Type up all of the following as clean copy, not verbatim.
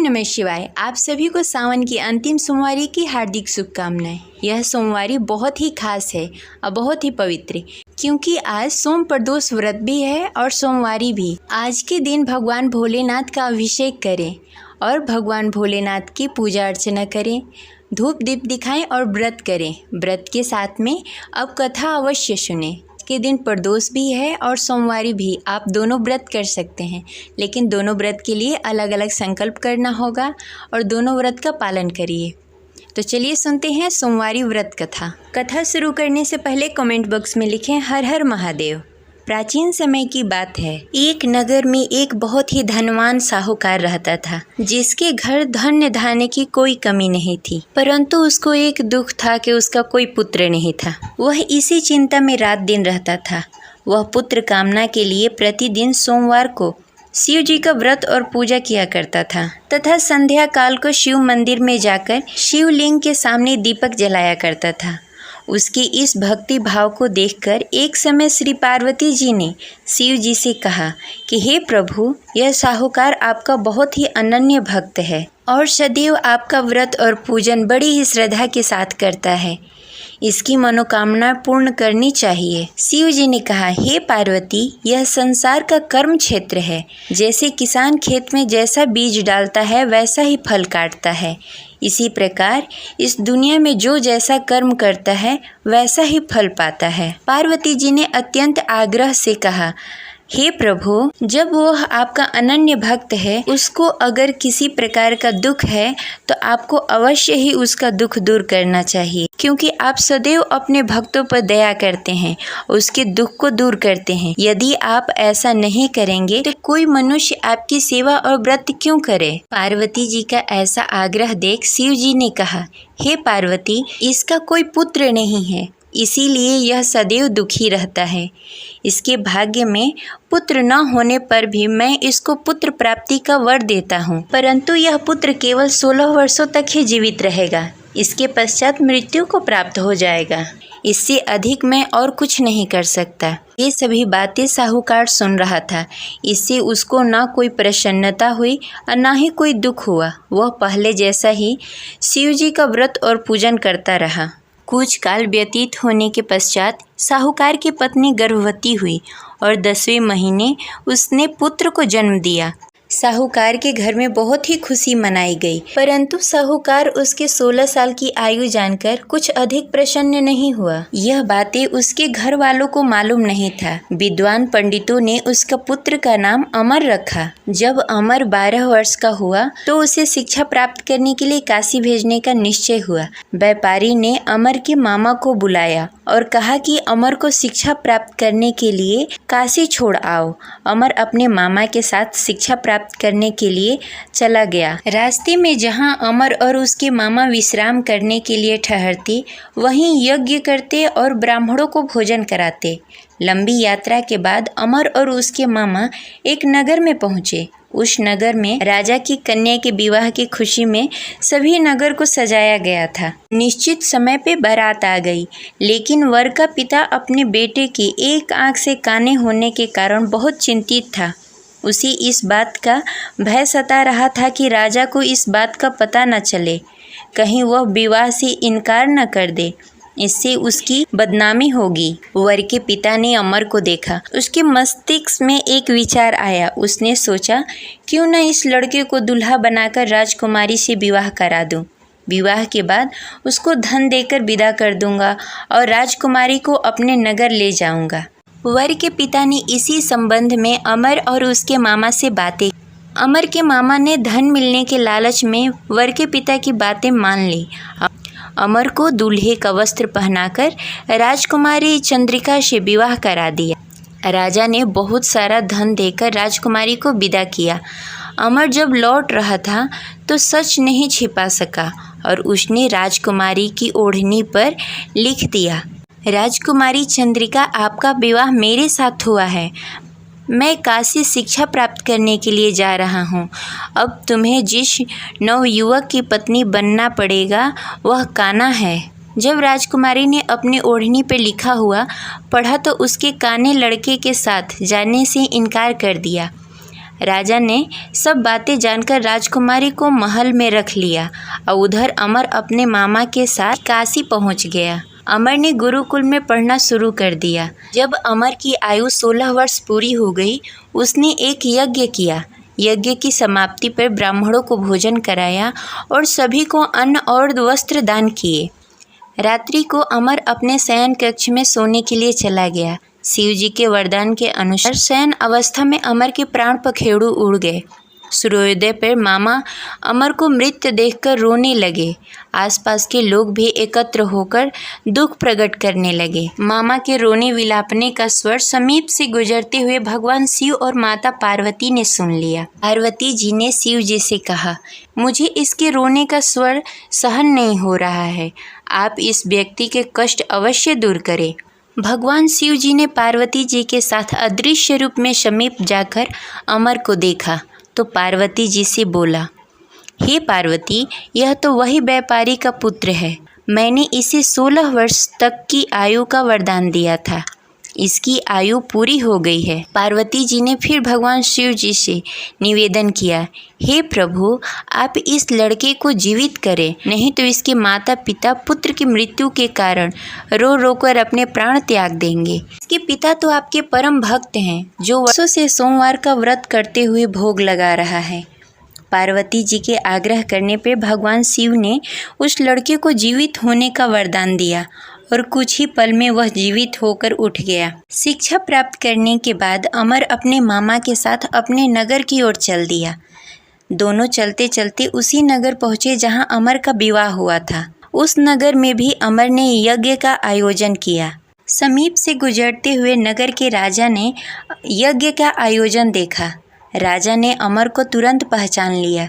नमः शिवाय। आप सभी को सावन की अंतिम सोमवारी की हार्दिक शुभकामनाएं। यह सोमवारी बहुत ही खास है और बहुत ही पवित्र, क्योंकि आज सोम प्रदोष व्रत भी है और सोमवारी भी। आज के दिन भगवान भोलेनाथ का अभिषेक करें और भगवान भोलेनाथ की पूजा अर्चना करें, धूप दीप दिखाएं और व्रत करें। व्रत के साथ में अब कथा अवश्य सुनें। के दिन प्रदोष भी है और सोमवारी भी, आप दोनों व्रत कर सकते हैं, लेकिन दोनों व्रत के लिए अलग अलग संकल्प करना होगा और दोनों व्रत का पालन करिए। तो चलिए सुनते हैं सोमवारी व्रत कथा। कथा शुरू करने से पहले कमेंट बॉक्स में लिखें हर हर महादेव। प्राचीन समय की बात है, एक नगर में एक बहुत ही धनवान साहूकार रहता था, जिसके घर धन्य धान्य की कोई कमी नहीं थी। परंतु उसको एक दुख था कि उसका कोई पुत्र नहीं था। वह इसी चिंता में रात दिन रहता था। वह पुत्र कामना के लिए प्रतिदिन सोमवार को शिव जी का व्रत और पूजा किया करता था तथा संध्या काल को शिव मंदिर में जाकर शिवलिंग के सामने दीपक जलाया करता था। उसके इस भक्ति भाव को देखकर एक समय श्री पार्वती जी ने शिव जी से कहा कि हे प्रभु, यह साहूकार आपका बहुत ही अनन्य भक्त है और सदैव आपका व्रत और पूजन बड़ी ही श्रद्धा के साथ करता है। इसकी मनोकामना पूर्ण करनी चाहिए। शिव जी ने कहा, हे पार्वती, यह संसार का कर्म क्षेत्र है। जैसे किसान खेत में जैसा बीज डालता है वैसा ही फल काटता है, इसी प्रकार इस दुनिया में जो जैसा कर्म करता है वैसा ही फल पाता है। पार्वती जी ने अत्यंत आग्रह से कहा, हे प्रभु, जब वह आपका अनन्य भक्त है, उसको अगर किसी प्रकार का दुख है तो आपको अवश्य ही उसका दुख दूर करना चाहिए, क्योंकि आप सदैव अपने भक्तों पर दया करते हैं, उसके दुख को दूर करते हैं। यदि आप ऐसा नहीं करेंगे तो कोई मनुष्य आपकी सेवा और व्रत क्यों करे? पार्वती जी का ऐसा आग्रह देख शिव जी ने कहा, हे पार्वती, इसका कोई पुत्र नहीं है, इसीलिए यह सदैव दुखी रहता है। इसके भाग्य में पुत्र न होने पर भी मैं इसको पुत्र प्राप्ति का वर देता हूँ, परंतु यह पुत्र केवल 16 वर्षों तक ही जीवित रहेगा। इसके पश्चात मृत्यु को प्राप्त हो जाएगा। इससे अधिक मैं और कुछ नहीं कर सकता। ये सभी बातें साहूकार सुन रहा था। इससे उसको न कोई प्रसन्नता हुई और न ही कोई दुख हुआ। वह पहले जैसा ही शिव जी का व्रत और पूजन करता रहा। कुछ काल व्यतीत होने के पश्चात साहूकार की पत्नी गर्भवती हुई और 10वें महीने उसने पुत्र को जन्म दिया। साहूकार के घर में बहुत ही खुशी मनाई गई, परंतु साहूकार उसके 16 साल की आयु जानकर कुछ अधिक प्रसन्न नहीं हुआ। यह बातें उसके घर वालों को मालूम नहीं था। विद्वान पंडितों ने उसका पुत्र का नाम अमर रखा। जब अमर 12 वर्ष का हुआ तो उसे शिक्षा प्राप्त करने के लिए काशी भेजने का निश्चय हुआ। व्यापारी ने अमर के मामा को बुलाया और कहा कि अमर को शिक्षा प्राप्त करने के लिए काशी छोड़ आओ। अमर अपने मामा के साथ शिक्षा प्राप्त करने के लिए चला गया। रास्ते में जहां अमर और उसके मामा विश्राम करने के लिए ठहरते, वहीं यज्ञ करते और ब्राह्मणों को भोजन कराते। लंबी यात्रा के बाद अमर और उसके मामा एक नगर में पहुंचे। उस नगर में राजा की कन्या के विवाह की खुशी में सभी नगर को सजाया गया था। निश्चित समय पे बारात आ गई, लेकिन वर का पिता अपने बेटे की एक आंख से काने होने के कारण बहुत चिंतित था। उसे इस बात का भय सता रहा था कि राजा को इस बात का पता न चले, कहीं वह विवाह से इनकार न कर दे, इससे उसकी बदनामी होगी। वर के पिता ने अमर को देखा। उसके मस्तिष्क में एक विचार आया। उसने सोचा, क्यों न इस लड़के को दुल्हा बनाकर राजकुमारी से विवाह करा दूं। विवाह के बाद उसको धन देकर विदा कर दूंगा और राजकुमारी को अपने नगर ले जाऊंगा। वर के पिता ने इसी संबंध में अमर और उसके मामा से बातें। अमर के मामा ने धन मिलने के लालच में वर के पिता की बातें मान ली। अमर को दूल्हे का वस्त्र पहनाकर राजकुमारी चंद्रिका से विवाह करा दिया। राजा ने बहुत सारा धन देकर राजकुमारी को विदा किया। अमर जब लौट रहा था तो सच नहीं छिपा सका और उसने राजकुमारी की ओढ़नी पर लिख दिया, राजकुमारी चंद्रिका, आपका विवाह मेरे साथ हुआ है। मैं काशी शिक्षा प्राप्त करने के लिए जा रहा हूँ। अब तुम्हें जिस नवयुवक की पत्नी बनना पड़ेगा वह काना है। जब राजकुमारी ने अपनी ओढ़नी पर लिखा हुआ पढ़ा तो उसके काने लड़के के साथ जाने से इनकार कर दिया। राजा ने सब बातें जानकर राजकुमारी को महल में रख लिया और उधर अमर अपने मामा के साथ काशी पहुंच गया। अमर ने गुरुकुल में पढ़ना शुरू कर दिया। जब अमर की आयु 16 वर्ष पूरी हो गई, उसने एक यज्ञ किया। यज्ञ की समाप्ति पर ब्राह्मणों को भोजन कराया और सभी को अन्न और वस्त्र दान किए। रात्रि को अमर अपने शयन कक्ष में सोने के लिए चला गया। शिव जी के वरदान के अनुसार शयन अवस्था में अमर के प्राण पखेरु उड़ गए। सूर्योदय पर मामा अमर को मृत देखकर रोने लगे। आसपास के लोग भी एकत्र होकर दुख प्रकट करने लगे। मामा के रोने विलापने का स्वर समीप से गुजरते हुए भगवान शिव और माता पार्वती ने सुन लिया। पार्वती जी ने शिव जी से कहा, मुझे इसके रोने का स्वर सहन नहीं हो रहा है, आप इस व्यक्ति के कष्ट अवश्य दूर करें। भगवान शिव जी ने पार्वती जी के साथ अदृश्य रूप में समीप जाकर अमर को देखा तो पार्वती जी से बोला, हे पार्वती, यह तो वही व्यापारी का पुत्र है। मैंने इसे 16 वर्ष तक की आयु का वरदान दिया था। इसकी आयु पूरी हो गई है। पार्वती जी ने फिर भगवान शिव जी से निवेदन किया, हे प्रभु, आप इस लड़के को जीवित करें, नहीं तो इसके माता पिता पुत्र की मृत्यु के कारण रो रो कर अपने प्राण त्याग देंगे। इसके पिता तो आपके परम भक्त हैं, जो वर्षों से सोमवार का व्रत करते हुए भोग लगा रहा है। पार्वती जी के आग्रह करने पर भगवान शिव ने उस लड़के को जीवित होने का वरदान दिया और कुछ ही पल में वह जीवित होकर उठ गया। शिक्षा प्राप्त करने के बाद अमर अपने मामा के साथ अपने नगर की ओर चल दिया। दोनों चलते चलते उसी नगर पहुँचे जहाँ अमर का विवाह हुआ था। उस नगर में भी अमर ने यज्ञ का आयोजन किया। समीप से गुजरते हुए नगर के राजा ने यज्ञ का आयोजन देखा। राजा ने अमर को तुरंत पहचान लिया।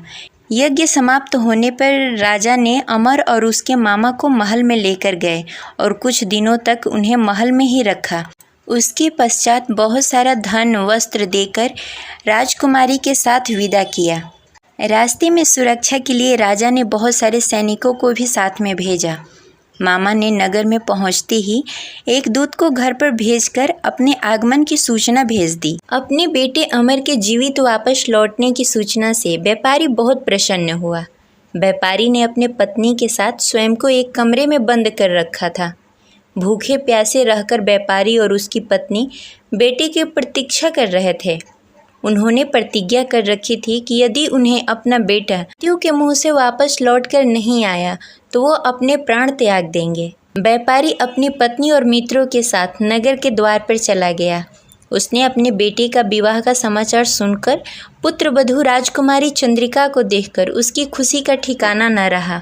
यज्ञ समाप्त होने पर राजा ने अमर और उसके मामा को महल में लेकर गए और कुछ दिनों तक उन्हें महल में ही रखा। उसके पश्चात बहुत सारा धन वस्त्र देकर राजकुमारी के साथ विदा किया। रास्ते में सुरक्षा के लिए राजा ने बहुत सारे सैनिकों को भी साथ में भेजा। मामा ने नगर में पहुंचते ही एक दूत को घर पर भेजकर अपने आगमन की सूचना भेज दी। अपने बेटे अमर के जीवित वापस लौटने की सूचना से व्यापारी बहुत प्रसन्न हुआ। व्यापारी ने अपने पत्नी के साथ स्वयं को एक कमरे में बंद कर रखा था। भूखे प्यासे रहकर व्यापारी और उसकी पत्नी बेटे की प्रतीक्षा कर रहे थे। उन्होंने प्रतिज्ञा कर रखी थी कि यदि उन्हें अपना बेटा मृत्यु के मुंह से वापस लौटकर नहीं आया तो वो अपने प्राण त्याग देंगे। व्यापारी अपनी पत्नी और मित्रों के साथ नगर के द्वार पर चला गया। उसने अपने बेटे का विवाह का समाचार सुनकर पुत्रवधू राजकुमारी चंद्रिका को देखकर उसकी खुशी का ठिकाना न रहा।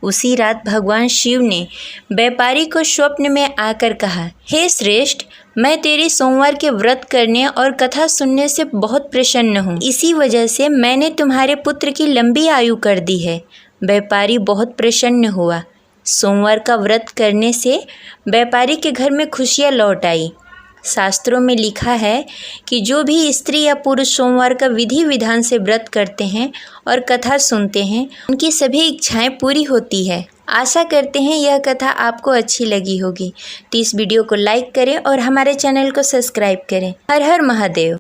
उसी रात भगवान शिव ने व्यापारी को स्वप्न में आकर कहा, हे श्रेष्ठ, मैं तेरे सोमवार के व्रत करने और कथा सुनने से बहुत प्रसन्न हूँ। इसी वजह से मैंने तुम्हारे पुत्र की लंबी आयु कर दी है। व्यापारी बहुत प्रसन्न हुआ। सोमवार का व्रत करने से व्यापारी के घर में खुशियाँ लौट आई। शास्त्रों में लिखा है कि जो भी स्त्री या पुरुष सोमवार का विधि विधान से व्रत करते हैं और कथा सुनते हैं, उनकी सभी इच्छाएं पूरी होती है। आशा करते हैं यह कथा आपको अच्छी लगी होगी। तो इस वीडियो को लाइक करें और हमारे चैनल को सब्सक्राइब करें। हर हर महादेव।